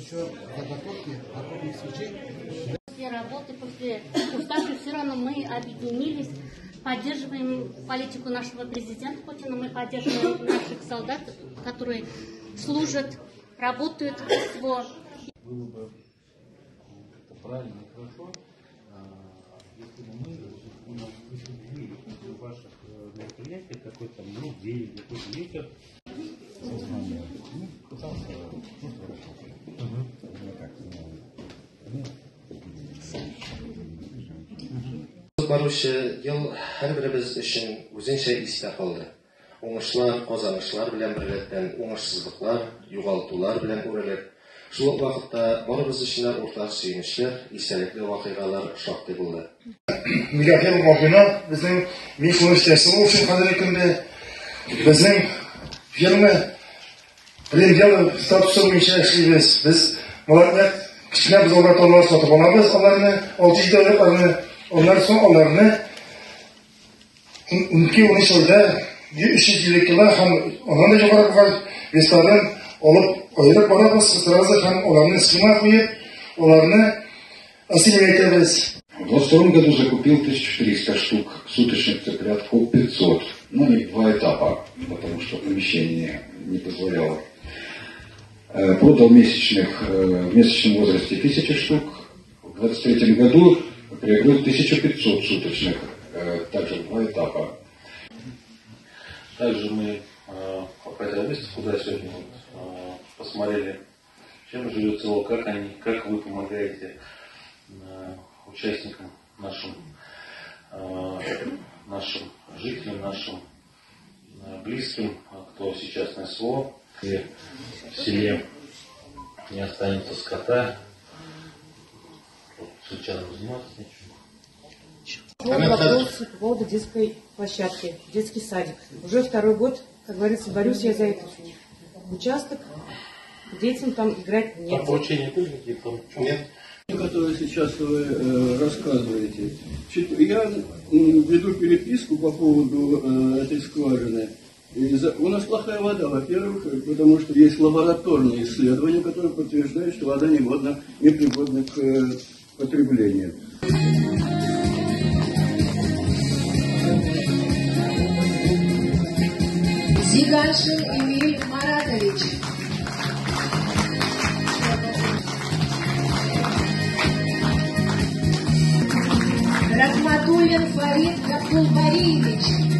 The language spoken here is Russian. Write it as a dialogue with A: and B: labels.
A: еще заготовки окопных свечей.
B: После работы, после уставки, все равно мы объединились, поддерживаем политику нашего президента Путина, мы поддерживаем наших солдат, которые служат, работают.
C: Было бы это правильно и хорошо, если бы мы в ваших мероприятиях какой-то день, какой-то вечер.
D: Баручы ел һәрберебез өчен үзенчә истә калды. Уңышлар, казанышлар белән берлектән, уңышсызлыклар, югалтулар белән үрелеп, шул ук вакытта барыбыз өчен уртак сөенечләр, истәлекле вакыйгалар шактый булды.
E: Милләтем вакыйга безнең мишнәсе өчен хәзерге көндә безнең фирма премьер статусы буенча эшлибез. Без молодец кичнә без алар тормыш сатып алабыз, аларны 6 дәүләтләрне onlar son onlarını ülke onu şöyle 300 yıllıklar hem ondan da yukarı kadar restoran olup ayırıp barabız sırası hem onların схема koyup onlarını ассимилировать ederiz.
F: В 22 году закупил 1400 штук суточных цыплят, 500, ну и 2 этапа, потому что помещение не позволяло. Продал в месячном возрасте 1000 штук, в 23 году приобрел 1500 суточных, также в 2 этапа.
C: Также мы по выставку, куда сегодня посмотрели, чем живет село, как вы помогаете участникам, нашим жителям, нашим близким, кто сейчас на СВО, и в селе не останется скота. Сейчас заниматься нечем.
G: Вопрос по поводу детской площадки, детский садик. Уже 2-й год, как говорится, борюсь я за этот участок. Детям там играть нет.
C: А получение пыльники там?
D: Нет.
H: Которые сейчас вы рассказываете. Я веду переписку по поводу этой скважины. У нас плохая вода, во-первых, потому что есть лабораторные исследования, которые подтверждают, что вода непригодна к потреблению.
I: Зигашин Эмиль Маратович. Рахматуллин Фарид Габдулбариевич.